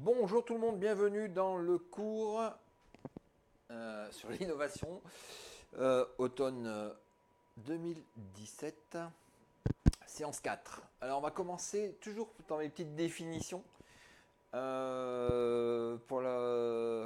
Bonjour tout le monde, bienvenue dans le cours sur l'innovation automne 2017, séance 4. Alors on va commencer toujours dans les petites définitions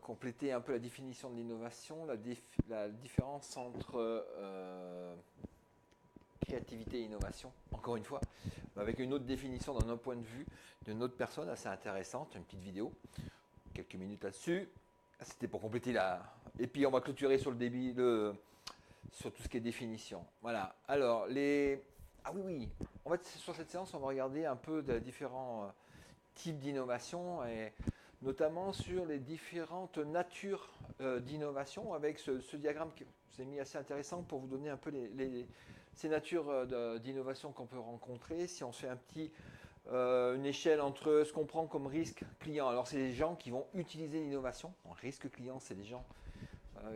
compléter un peu la définition de l'innovation, la différence entre créativité et innovation, encore une fois, avec une autre définition d'un autre point de vue d'une autre personne assez intéressante, une petite vidéo, quelques minutes là-dessus. C'était pour compléter la. Et puis on va clôturer sur le débit, sur tout ce qui est définition. Voilà. Alors, les. Ah oui, oui. En fait, sur cette séance, on va regarder un peu de différents types d'innovation et notamment sur les différentes natures d'innovation avec ce diagramme que je vous ai mis assez intéressant pour vous donner un peu ces natures d'innovation qu'on peut rencontrer. Si on fait une échelle entre ce qu'on prend comme risque client. Alors, c'est les gens qui vont utiliser l'innovation. Un risque client, c'est des gens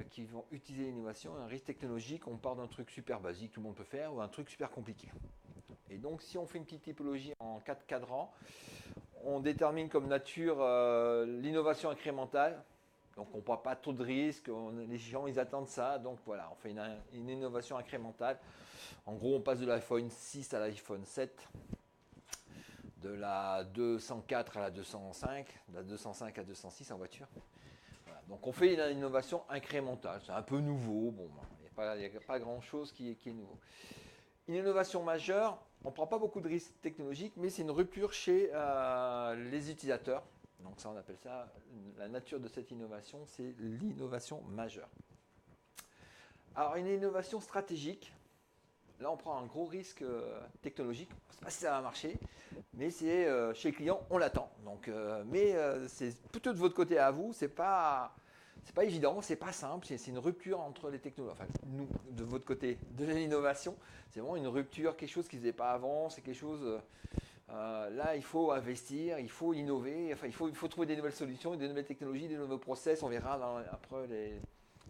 qui vont utiliser l'innovation. Un risque technologique, on part d'un truc super basique, tout le monde peut faire, ou un truc super compliqué. Et donc, si on fait une petite typologie en 4 cadrans, on détermine comme nature l'innovation incrémentale. Donc, on ne prend pas trop de risques, les gens, ils attendent ça. Donc, voilà, on fait une innovation incrémentale. En gros, on passe de l'iPhone 6 à l'iPhone 7, de la 204 à la 205, de la 205 à 206 en voiture. Voilà. Donc on fait une innovation incrémentale, c'est un peu nouveau, bon, il n'y a pas grand-chose qui est nouveau. Une innovation majeure, on ne prend pas beaucoup de risques technologiques, mais c'est une rupture chez les utilisateurs. Donc ça, on appelle ça, la nature de cette innovation, c'est l'innovation majeure. Alors une innovation stratégique, là on prend un gros risque technologique, on ne sait pas si ça va marcher, mais c'est chez le client, on l'attend. Donc, c'est plutôt de votre côté à vous, c'est pas évident, c'est pas simple, c'est une rupture entre les technologies. Enfin, nous, de votre côté, de l'innovation, c'est vraiment une rupture, quelque chose qu'ils ne faisaient pas avant, c'est quelque chose. Là, il faut investir, il faut innover, enfin, il faut trouver des nouvelles solutions, des nouvelles technologies, des nouveaux process. On verra après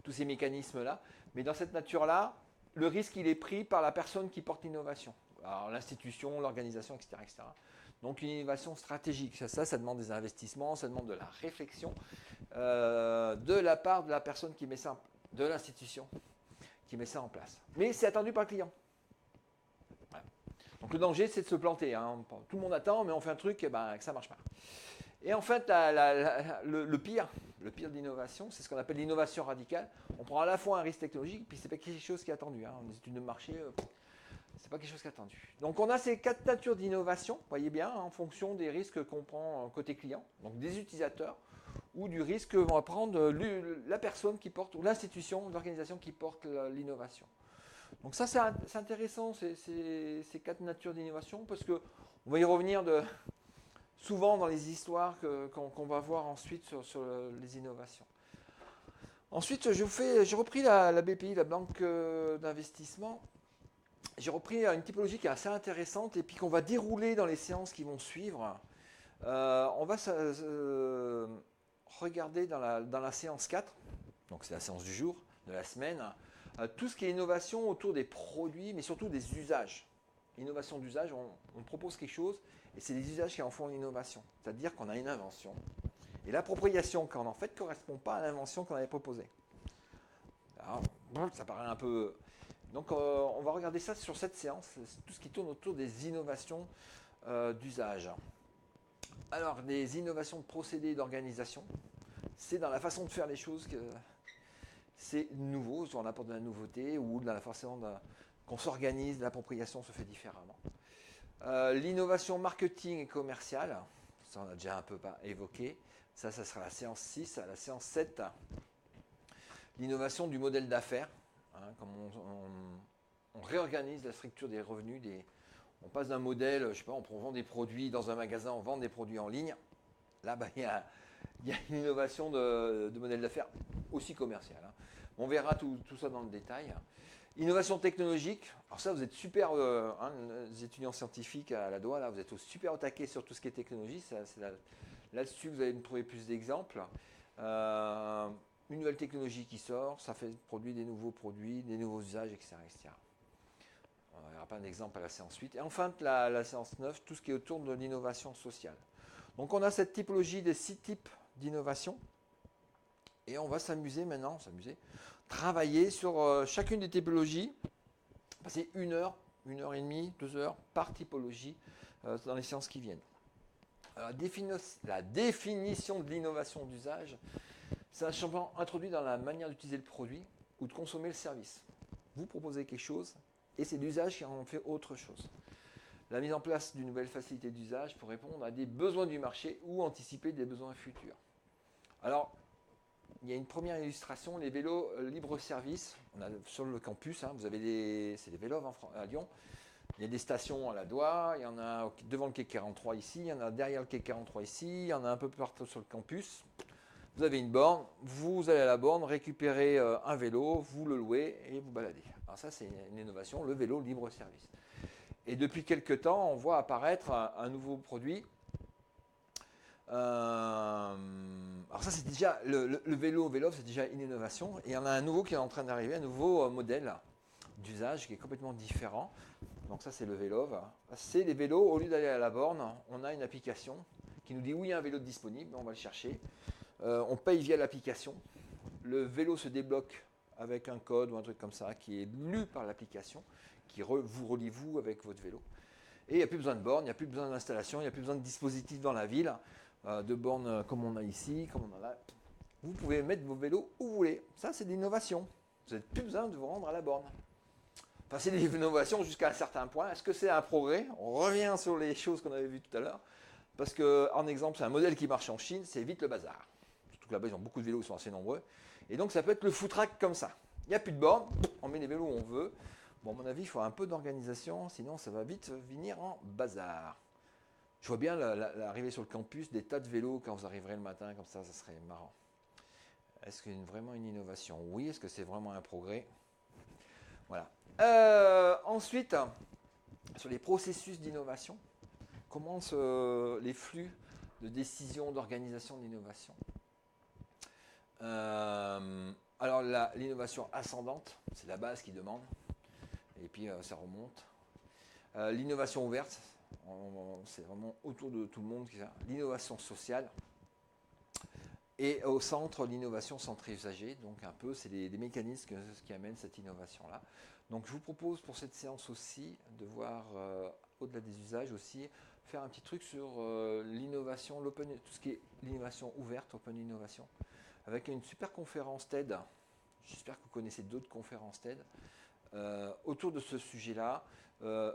tous ces mécanismes-là. Mais dans cette nature-là, le risque, il est pris par la personne qui porte l'innovation. Alors, l'institution, l'organisation, etc., etc. Donc, une innovation stratégique, ça demande des investissements, ça demande de la réflexion de la part de la personne qui met ça, de l'institution qui met ça en place. Mais c'est attendu par le client. Voilà. Donc le danger, c'est de se planter. Hein. Tout le monde attend, mais on fait un truc, et ben, que ça ne marche pas. Et en fait, le pire d'innovation, c'est ce qu'on appelle l'innovation radicale. On prend à la fois un risque technologique, puis c'est pas quelque chose qui est attendu. Hein. Les études de marché, c'est pas quelque chose qui est attendu. Donc on a ces quatre natures d'innovation, voyez bien, hein, en fonction des risques qu'on prend côté client, donc des utilisateurs, ou du risque que va prendre la personne qui porte, ou l'institution, l'organisation qui porte l'innovation. Donc ça, c'est intéressant, ces quatre natures d'innovation, parce qu'on va y revenir souvent dans les histoires qu'on va voir ensuite sur les innovations. Ensuite, j'ai repris la BPI, la Banque d'investissement. J'ai repris une typologie qui est assez intéressante et puis qu'on va dérouler dans les séances qui vont suivre. On va regarder dans la séance 4, donc c'est la séance du jour, de la semaine, tout ce qui est innovation autour des produits, mais surtout des usages. Innovation d'usage, on propose quelque chose et c'est les usages qui en font l'innovation. C'est-à-dire qu'on a une invention et l'appropriation qu'on en fait ne correspond pas à l'invention qu'on avait proposée. Alors, ça paraît un peu. Donc, on va regarder ça sur cette séance, tout ce qui tourne autour des innovations d'usage. Alors, des innovations de procédés et d'organisation, c'est dans la façon de faire les choses que c'est nouveau, soit on apporte de la nouveauté ou dans la façon qu'on s'organise, l'appropriation se fait différemment. L'innovation marketing et commerciale, ça on a déjà un peu évoqué, ça sera la séance 6. À la séance 7, l'innovation du modèle d'affaires, hein, comme on réorganise la structure des revenus, on passe d'un modèle, je sais pas, on vend des produits dans un magasin, on vend des produits en ligne. Là, il y a une innovation de modèle d'affaires aussi commercial. Hein. On verra tout ça dans le détail. Innovation technologique. Alors ça, vous êtes super, les étudiants scientifiques à la DOA, là, vous êtes super au taquet sur tout ce qui est technologie. Là-dessus, vous allez me trouver plus d'exemples. Une nouvelle technologie qui sort, ça fait produire des nouveaux produits, des nouveaux usages, etc. etc. On verra pas un exemple à la séance 8. Et enfin, la séance 9, tout ce qui est autour de l'innovation sociale. Donc on a cette typologie des 6 types d'innovation. Et on va s'amuser maintenant, travailler sur chacune des typologies, passer 1 heure, 1 heure et demie, 2 heures par typologie dans les séances qui viennent. Alors, la définition de l'innovation d'usage, c'est un changement introduit dans la manière d'utiliser le produit ou de consommer le service. Vous proposez quelque chose et c'est l'usage qui en fait autre chose. La mise en place d'une nouvelle facilité d'usage pour répondre à des besoins du marché ou anticiper des besoins futurs. Alors, il y a une première illustration, les vélos libre-service. On a sur le campus, hein, vous avez c'est des vélos à Lyon. Il y a des stations à la Doua, il y en a devant le quai 43 ici, il y en a derrière le quai 43 ici, il y en a un peu partout sur le campus. Vous avez une borne, vous allez à la borne, récupérez un vélo, vous le louez et vous baladez. Alors ça, c'est une innovation, le vélo libre-service. Et depuis quelques temps, on voit apparaître un nouveau produit. Alors ça, c'est déjà, le vélo, c'est déjà une innovation. Et il y en a un nouveau qui est en train d'arriver, un nouveau modèle d'usage qui est complètement différent. Donc ça, c'est le vélo. C'est les vélos, au lieu d'aller à la borne, on a une application qui nous dit oui, il y a un vélo disponible, on va le chercher. On paye via l'application. Le vélo se débloque avec un code ou un truc comme ça qui est lu par l'application, qui vous relie vous avec votre vélo. Et il n'y a plus besoin de borne, il n'y a plus besoin d'installation, il n'y a plus besoin de dispositifs dans la ville, de bornes comme on a ici, comme on en a là. Vous pouvez mettre vos vélos où vous voulez. Ça, c'est de l'innovation. Vous n'avez plus besoin de vous rendre à la borne. Enfin, c'est des innovations jusqu'à un certain point. Est-ce que c'est un progrès? On revient sur les choses qu'on avait vues tout à l'heure. Parce que, en exemple, c'est un modèle qui marche en Chine, c'est vite le bazar. Surtout que là-bas, ils ont beaucoup de vélos, ils sont assez nombreux. Et donc, ça peut être le footrack comme ça. Il n'y a plus de borne, on met les vélos où on veut. Bon, à mon avis, il faut un peu d'organisation, sinon ça va vite venir en bazar. Je vois bien l'arrivée sur le campus des tas de vélos quand vous arriverez le matin, comme ça serait marrant. Est-ce qu'il y a vraiment une innovation? Oui. Est-ce que c'est vraiment un progrès? Voilà. Ensuite, sur les processus d'innovation, comment les flux de décision, d'organisation de l'innovation. Alors, l'innovation ascendante, c'est la base qui demande. Et puis ça remonte. L'innovation ouverte, c'est vraiment autour de tout le monde. L'innovation sociale. Et au centre, l'innovation centrée usager. Donc un peu, c'est des mécanismes qui amènent cette innovation-là. Donc je vous propose pour cette séance aussi de voir, au-delà des usages aussi, faire un petit truc sur l'innovation, tout ce qui est l'innovation ouverte, open innovation, avec une super conférence TED. J'espère que vous connaissez d'autres conférences TED. Autour de ce sujet-là,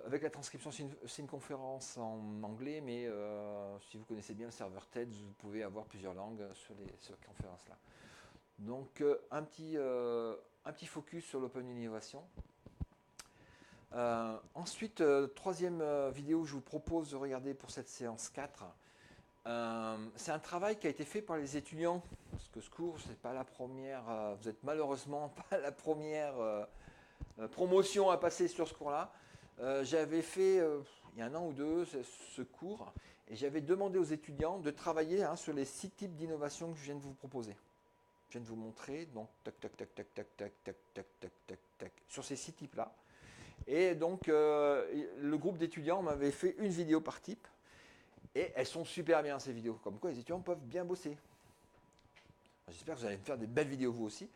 avec la transcription, c'est une conférence en anglais, mais si vous connaissez bien le serveur TED, vous pouvez avoir plusieurs langues sur cette conférence-là. Donc un petit focus sur l'open innovation. Ensuite, troisième vidéo que je vous propose de regarder pour cette séance 4. C'est un travail qui a été fait par les étudiants, parce que ce cours, c'est pas la première, vous êtes malheureusement pas la première promotion à passer sur ce cours-là. J'avais fait, il y a un an ou deux, ce cours, et j'avais demandé aux étudiants de travailler sur les 6 types d'innovation que je viens de vous proposer. Je viens de vous montrer, donc tac, tac, tac, tac, tac, tac, tac, tac, tac, tac, tac, sur ces 6 types-là. Et donc, le groupe d'étudiants m'avait fait une vidéo par type, et elles sont super bien ces vidéos, comme quoi les étudiants peuvent bien bosser. J'espère que vous allez me faire des belles vidéos vous aussi.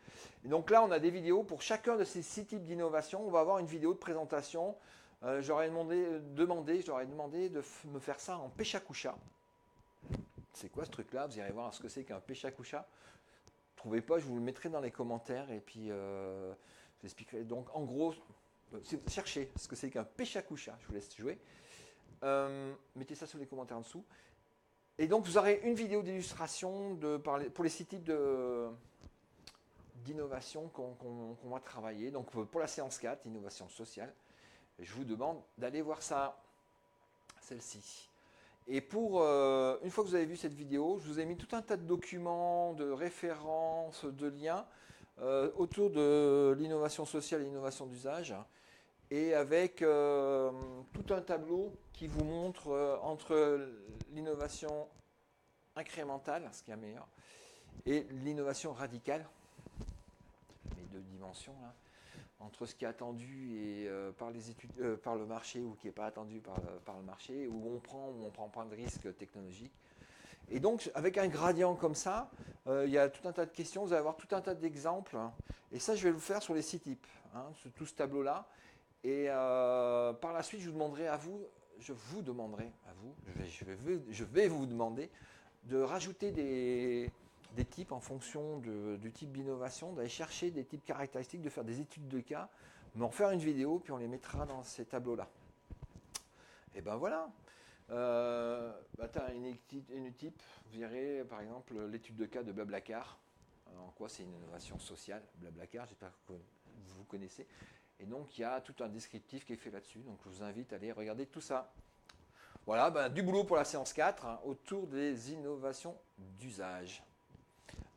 Et donc là, on a des vidéos pour chacun de ces 6 types d'innovation. On va avoir une vidéo de présentation. J'aurais demandé de me faire ça en Pechakucha. C'est quoi ce truc-là? Vous irez voir ce que c'est qu'un Pechakucha. Ne trouvez pas, je vous le mettrai dans les commentaires et puis je vous expliquerai. Donc en gros, cherchez ce que c'est qu'un Pechakucha. Je vous laisse jouer. Mettez ça sur les commentaires en dessous. Et donc, vous aurez une vidéo d'illustration pour les 6 types d'innovation qu'on va travailler. Donc, pour la séance 4, innovation sociale, je vous demande d'aller voir ça, celle-ci. Et une fois que vous avez vu cette vidéo, je vous ai mis tout un tas de documents, de références, de liens autour de l'innovation sociale et l'innovation d'usage. Et avec tout un tableau qui vous montre entre l'innovation incrémentale, ce qui est meilleur, et l'innovation radicale, les 2 dimensions, là, entre ce qui est attendu par le marché ou qui n'est pas attendu par le marché, où on prend ou on ne prend pas de risque technologique. Et donc, avec un gradient comme ça, il y a tout un tas de questions, vous allez avoir tout un tas d'exemples. Et ça, je vais le faire sur les 6 types, hein, sur tout ce tableau-là. Et par la suite, je vous demanderai à vous, je vais vous demander de rajouter des types en fonction du type d'innovation, d'aller chercher des types caractéristiques, de faire des études de cas, mais en faire une vidéo, puis on les mettra dans ces tableaux-là. Et ben voilà. Tu as une type, vous verrez par exemple l'étude de cas de Blablacar. En quoi c'est une innovation sociale, Blablacar, j'espère que vous connaissez. Et donc il y a tout un descriptif qui est fait là-dessus. Donc je vous invite à aller regarder tout ça. Voilà, du boulot pour la séance 4 hein, autour des innovations d'usage.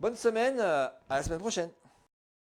Bonne semaine, à la semaine prochaine.